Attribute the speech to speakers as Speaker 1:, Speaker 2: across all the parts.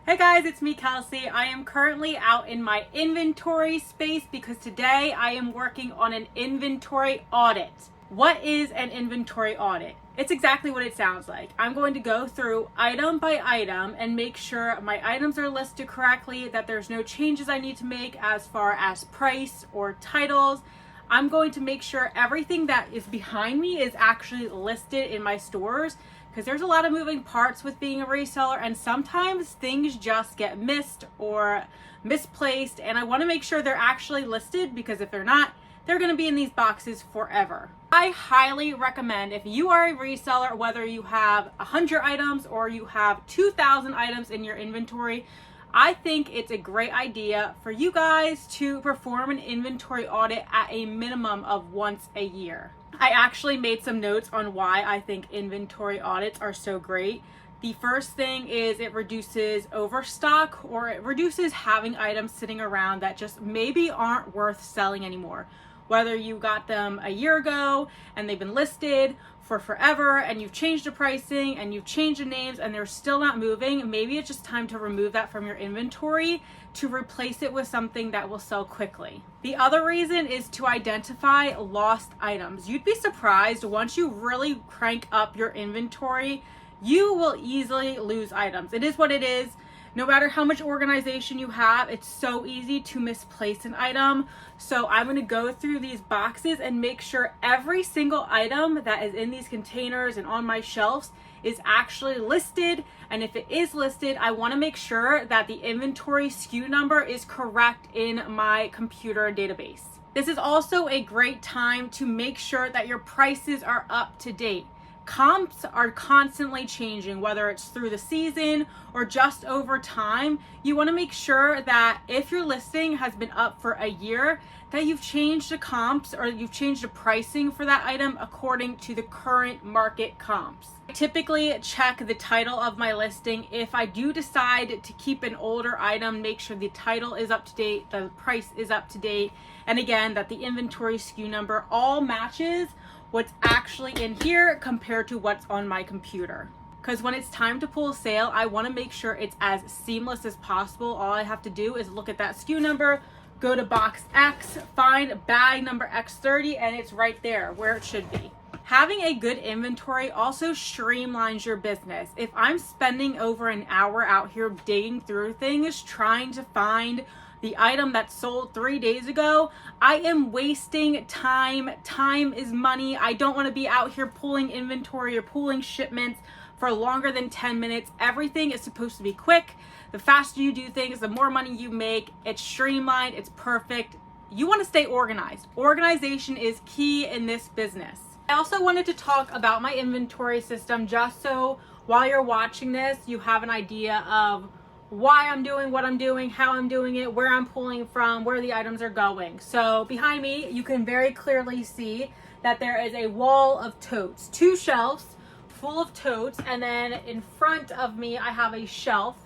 Speaker 1: Hey guys, it's me, Kelsey. I am currently out in my inventory space because today I am working on an inventory audit. What is an inventory audit? It's exactly what it sounds like. I'm going to go through item by item and make sure my items are listed correctly, that there's no changes I need to make as far as price or titles. I'm going to make sure everything that is behind me is actually listed in my stores, because there's a lot of moving parts with being a reseller and sometimes things just get missed or misplaced, and I want to make sure they're actually listed, because if they're not, they're going to be in these boxes forever. I highly recommend, if you are a reseller, whether you have 100 items or you have 2,000 items in your inventory, I think it's a great idea for you guys to perform an inventory audit at a minimum of once a year. I actually made some notes on why I think inventory audits are so great. The first thing is it reduces overstock, or it reduces having items sitting around that just maybe aren't worth selling anymore. Whether you got them a year ago and they've been listed for forever and you've changed the pricing and you've changed the names and they're still not moving, maybe it's just time to remove that from your inventory to replace it with something that will sell quickly. The other reason is to identify lost items. You'd be surprised, once you really crank up your inventory, you will easily lose items. It is what it is. No matter how much organization you have, it's so easy to misplace an item. So I'm going to go through these boxes and make sure every single item that is in these containers and on my shelves is actually listed. And if it is listed, I want to make sure that the inventory SKU number is correct in my computer database. This is also a great time to make sure that your prices are up to date. Comps are constantly changing, whether it's through the season or just over time. You want to make sure that if your listing has been up for a year, that you've changed the comps or you've changed the pricing for that item according to the current market comps. I typically check the title of my listing. If I do decide to keep an older item, make sure the title is up to date, the price is up to date, and again, that the inventory SKU number all matches what's actually in here compared to what's on my computer. Because when it's time to pull a sale, I want to make sure it's as seamless as possible. All I have to do is look at that SKU number, go to box X, find bag number X30, and it's right there where it should be. Having a good inventory also streamlines your business. If I'm spending over an hour out here digging through things, trying to find the item that sold 3 days ago, I am wasting time. Time is money. I don't want to be out here pulling inventory or pulling shipments for longer than 10 minutes. Everything is supposed to be quick. The faster you do things, the more money you make. It's streamlined, it's perfect. You want to stay organized. Organization is key in this business. I also wanted to talk about my inventory system, just so while you're watching this, you have an idea of why I'm doing what I'm doing, how I'm doing it, where I'm pulling from, where the items are going. So behind me, you can very clearly see that there is a wall of totes, 2 shelves full of totes, and then in front of me, I have a shelf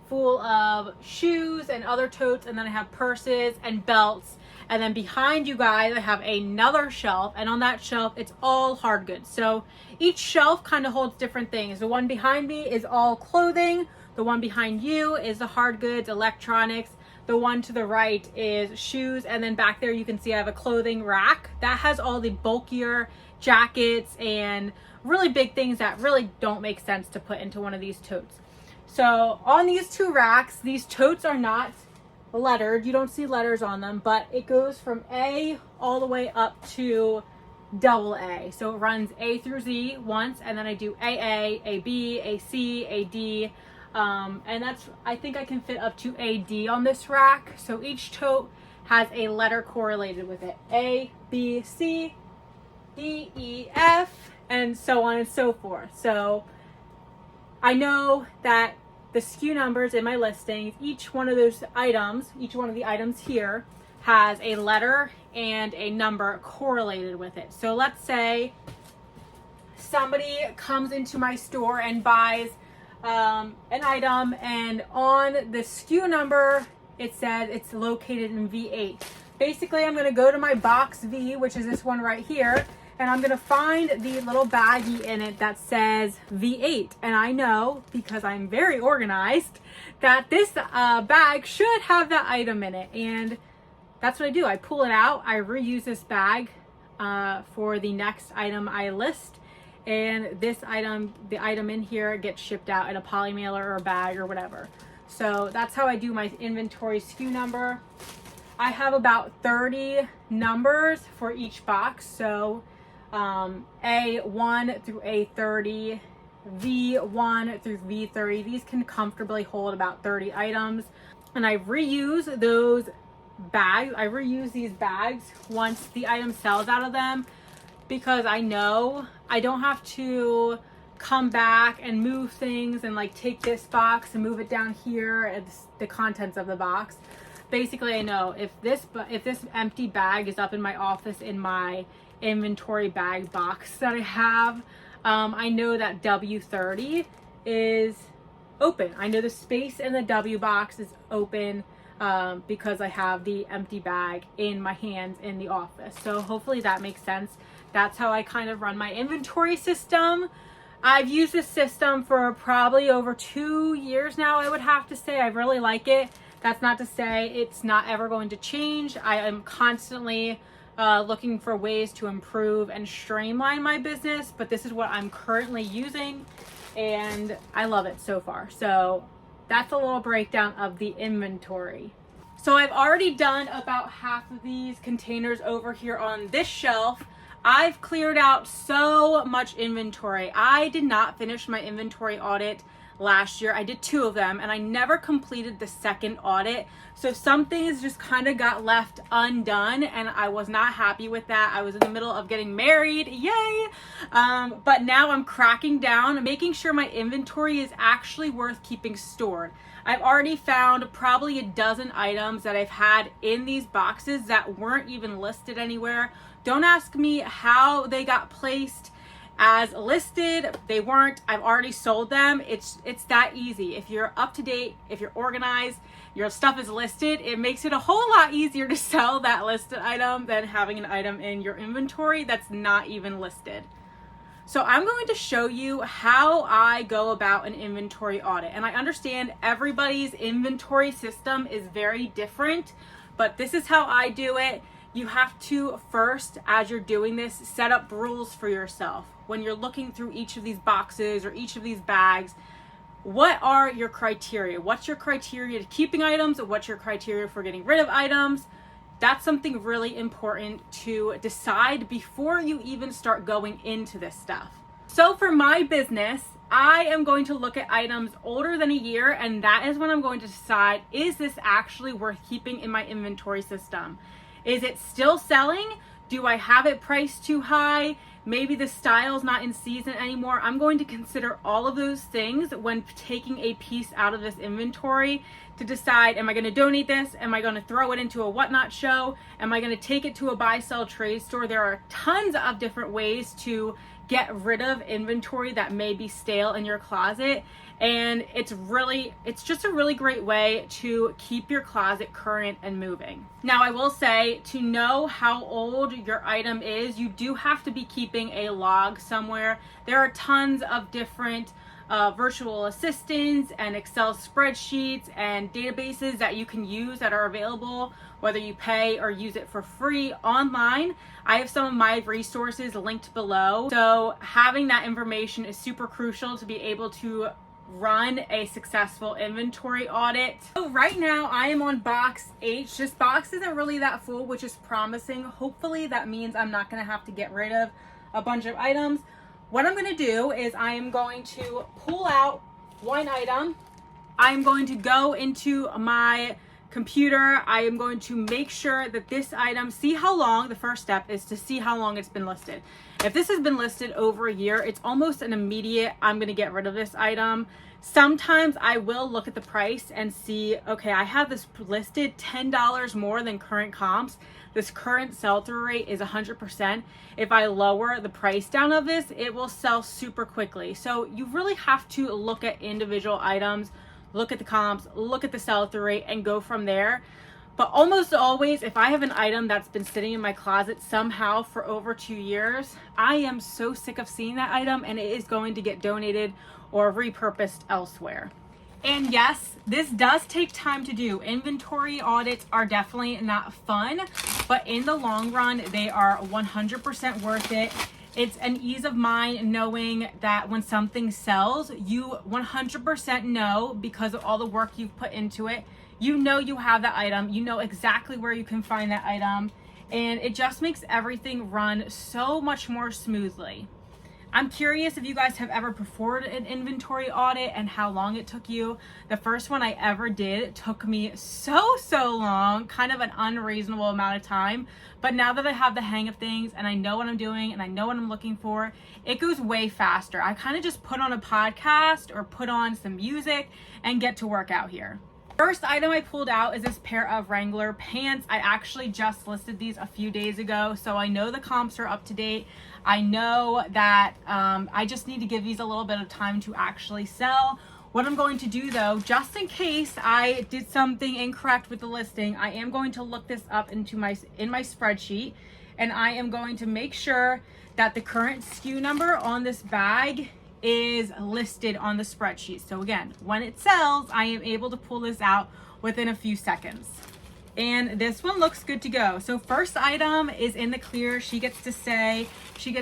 Speaker 1: full of shoes and other totes, and then I have purses and belts. And then behind you guys, I have another shelf, and on that shelf, it's all hard goods. So each shelf kind of holds different things. The one behind me is all clothing. The one behind you is the hard goods, electronics. The one to the right is shoes. And then back there, you can see I have a clothing rack that has all the bulkier jackets and really big things that really don't make sense to put into one of these totes. So on these 2 racks, these totes are not lettered. You don't see letters on them, but it goes from A all the way up to AA. So it runs A through Z once, and then I do AA, AB, AC, AD. And that's, I think I can fit up to AD on this rack. So each tote has a letter correlated with it. A, B, C, D, E, F, and so on and so forth. So I know that the SKU numbers in my listings, each one of those items, each one of the items here has a letter and a number correlated with it. So let's say somebody comes into my store and buys an item, and on the SKU number it says it's located in V8. Basically, I'm going to go to my box V, which is this one right here, and I'm gonna find the little baggie in it that says V8. And I know, because I'm very organized, that this bag should have that item in it. And that's what I do. I pull it out, I reuse this bag for the next item I list. And this item, the item in here, gets shipped out in a poly mailer or a bag or whatever. So that's how I do my inventory SKU number. I have about 30 numbers for each box. So A1 through A30, V1 through V30. These can comfortably hold about 30 items. And I reuse those bags. I reuse these bags once the item sells out of them, because I know I don't have to come back and move things and like take this box and move it down here and the contents of the box. Basically, I know if this empty bag is up in my office in my inventory bag box that I have, I know that W30 is open. I know the space in the W box is open because I have the empty bag in my hands in the office. So hopefully that makes sense. That's how I kind of run my inventory system. I've used this system for probably over 2 years now, I would have to say. I really like it. That's not to say it's not ever going to change. I am constantly looking for ways to improve and streamline my business, but this is what I'm currently using and I love it so far. So that's a little breakdown of the inventory. So I've already done about half of these containers over here on this shelf. I've cleared out so much inventory. I did not finish my inventory audit last year. I did 2 of them and I never completed the second audit. So some things just kind of got left undone and I was not happy with that. I was in the middle of getting married, yay! But now I'm cracking down, making sure my inventory is actually worth keeping stored. I've already found probably a dozen items that I've had in these boxes that weren't even listed anywhere. Don't ask me how they got placed as listed. They weren't. I've already sold them. It's that easy. If you're up to date, if you're organized, your stuff is listed, it makes it a whole lot easier to sell that listed item than having an item in your inventory that's not even listed. So I'm going to show you how I go about an inventory audit. And I understand everybody's inventory system is very different, but this is how I do it. You have to first, as you're doing this, set up rules for yourself. When you're looking through each of these boxes or each of these bags, what are your criteria? What's your criteria to keeping items? What's your criteria for getting rid of items? That's something really important to decide before you even start going into this stuff. So for my business, I am going to look at items older than a year, and that is when I'm going to decide, is this actually worth keeping in my inventory system? Is it still selling? Do I have it priced too high? Maybe the style's not in season anymore. I'm going to consider all of those things when taking a piece out of this inventory to decide, am I going to donate this? Am I going to throw it into a whatnot show? Am I going to take it to a buy sell trade store? There are tons of different ways to get rid of inventory that may be stale in your closet. And it's just a really great way to keep your closet current and moving. Now, I will say, to know how old your item is, you do have to be keeping a log somewhere. There are tons of different virtual assistants and Excel spreadsheets and databases that you can use that are available, whether you pay or use it for free online. I have some of my resources linked below. So having that information is super crucial to be able to run a successful inventory audit. So right now I am on box H. This box isn't really that full, which is promising. Hopefully that means I'm not going to have to get rid of a bunch of items. What I'm going to do is I am going to pull out one item. I'm going to go into my computer. I am going to make sure that this item, see how long, the first step is to see how long it's been listed. If this has been listed over a year, it's almost an immediate, I'm going to get rid of this item. Sometimes I will look at the price and see, okay, I have this listed $10 more than current comps. This current sell-through rate is 100%. If I lower the price down of this, it will sell super quickly. So you really have to look at individual items, look at the comps, look at the sell-through rate, and go from there. But almost always, if I have an item that's been sitting in my closet somehow for over 2 years, I am so sick of seeing that item and it is going to get donated or repurposed elsewhere. And yes, this does take time to do. Inventory audits are definitely not fun, but in the long run, they are 100% worth it. It's an ease of mind knowing that when something sells, you 100% know, because of all the work you've put into it, you know you have that item, you know exactly where you can find that item, and it just makes everything run so much more smoothly. I'm curious if you guys have ever performed an inventory audit and how long it took you. The first one I ever did took me so long, kind of an unreasonable amount of time. But now that I have the hang of things and I know what I'm doing and I know what I'm looking for, it goes way faster. I kind of just put on a podcast or put on some music and get to work out here. First item I pulled out is this pair of Wrangler pants. I actually just listed these a few days ago, so I know the comps are up to date. I know that I just need to give these a little bit of time to actually sell. What I'm going to do though, just in case I did something incorrect with the listing, I am going to look this up in my spreadsheet, and I am going to make sure that the current SKU number on this bag is listed on the spreadsheet. So again, when it sells, I am able to pull this out within a few seconds. And this one looks good to go. So first item is in the clear. She gets to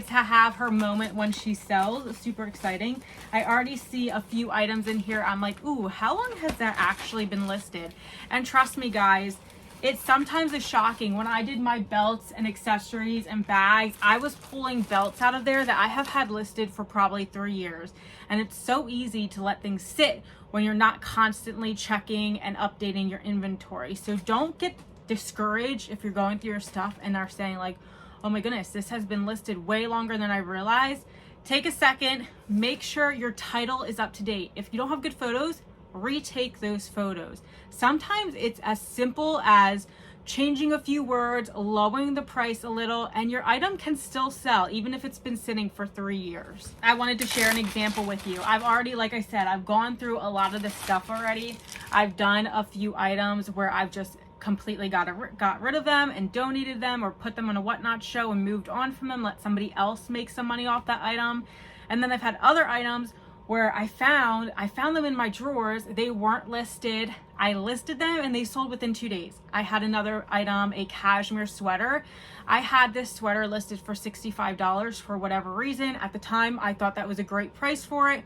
Speaker 1: have her moment when she sells. It's super exciting. I already see a few items in here. I'm like, ooh, how long has that actually been listed? And trust me guys, it sometimes is shocking. When I did my belts and accessories and bags, I was pulling belts out of there that I have had listed for probably 3 years. And it's so easy to let things sit when you're not constantly checking and updating your inventory. So don't get discouraged if you're going through your stuff and are saying like, oh my goodness, this has been listed way longer than I realized. Take a second, make sure your title is up to date. If you don't have good photos, retake those photos. Sometimes it's as simple as changing a few words, lowering the price a little, and your item can still sell even if it's been sitting for 3 years. I wanted to share an example with you. I've already, like I said, I've gone through a lot of this stuff already. I've done a few items where I've just completely got rid of them and donated them or put them on a whatnot show and moved on from them, let somebody else make some money off that item. And then I've had other items where I found them in my drawers. They weren't listed. I listed them and they sold within 2 days. I had another item, a cashmere sweater. I had this sweater listed for $65 for whatever reason. At the time, I thought that was a great price for it.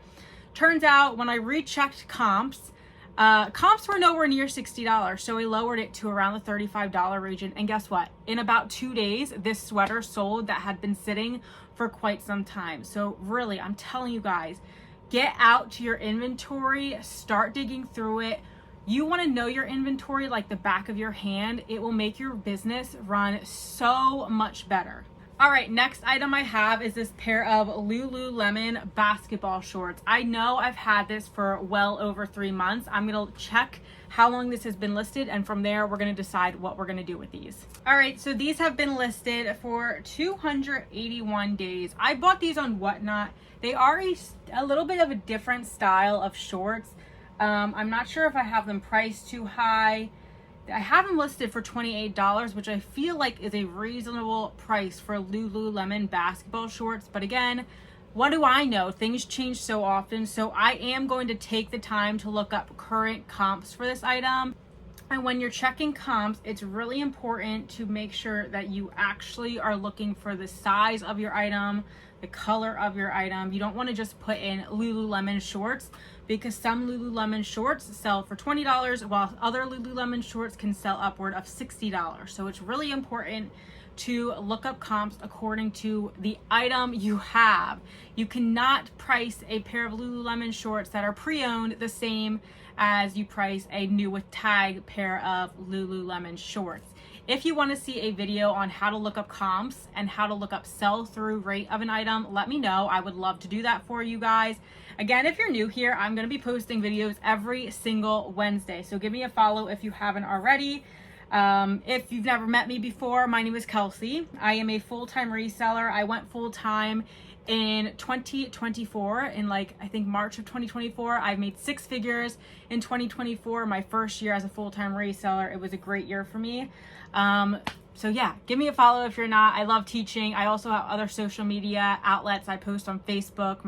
Speaker 1: Turns out when I rechecked comps, comps were nowhere near $60. So I lowered it to around the $35 region. And guess what? In about 2 days, this sweater sold that had been sitting for quite some time. So really, I'm telling you guys, get out to your inventory, start digging through it. You want to know your inventory like the back of your hand. It will make your business run so much better. All right, next item I have is this pair of Lululemon basketball shorts. I know I've had this for well over 3 months. I'm going to check how long this has been listed, and from there we're going to decide what we're going to do with these. All right, so these have been listed for 281 days. I bought these on Whatnot. They are a little bit of a different style of shorts. I'm not sure if I have them priced too high. I have them listed for $28, which I feel like is a reasonable price for Lululemon basketball shorts. But again, what do I know? Things change so often. So I am going to take the time to look up current comps for this item. And when you're checking comps, it's really important to make sure that you actually are looking for the size of your item, the color of your item. You don't want to just put in Lululemon shorts, because some Lululemon shorts sell for $20 while other Lululemon shorts can sell upward of $60. So it's really important to look up comps according to the item you have. You cannot price a pair of Lululemon shorts that are pre-owned the same as you price a new with tag pair of Lululemon shorts. If you want to see a video on how to look up comps and how to look up sell-through rate of an item, let me know. I would love to do that for you guys. Again, if you're new here, I'm going to be posting videos every single Wednesday. So give me a follow if you haven't already. If you've never met me before, my name is Kelsey. I am a full-time reseller. I went full-time in 2024. In like, I think March of 2024, I've made 6 figures in 2024, my first year as a full-time reseller. It was a great year for me. So yeah, give me a follow if you're not. I love teaching. I also have other social media outlets. I post on Facebook,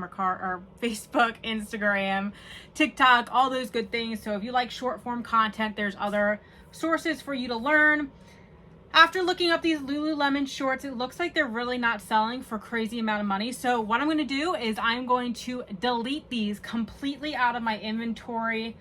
Speaker 1: Instagram, TikTok, all those good things. So if you like short form content, there's other sources for you to learn. After looking up these Lululemon shorts, it looks like they're really not selling for a crazy amount of money. So what I'm going to do is I'm going to delete these completely out of my inventory.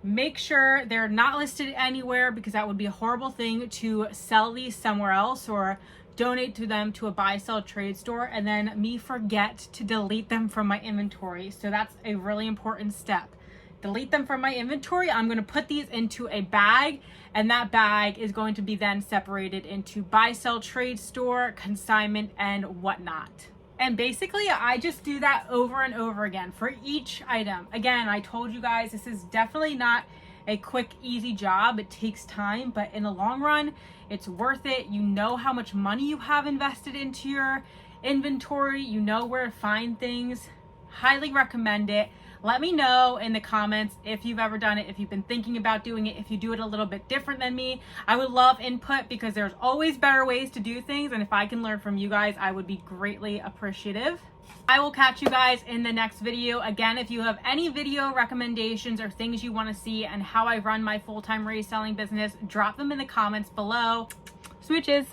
Speaker 1: Make sure they're not listed anywhere, because that would be a horrible thing to sell these somewhere else or donate to them to a buy sell trade store and then me forget to delete them from my inventory. So that's a really important step. Delete them from my inventory. I'm going to put these into a bag, and that bag is going to be then separated into buy sell trade store, consignment, and whatnot. And basically, I just do that over and over again for each item. Again, I told you guys, this is definitely not a quick, easy job. It takes time, but in the long run, it's worth it. You know how much money you have invested into your inventory. You know where to find things. Highly recommend it. Let me know in the comments if you've ever done it, if you've been thinking about doing it, if you do it a little bit different than me. I would love input, because there's always better ways to do things. And if I can learn from you guys, I would be greatly appreciative. I will catch you guys in the next video. Again, if you have any video recommendations or things you want to see and how I run my full-time reselling business, drop them in the comments below. Smooches.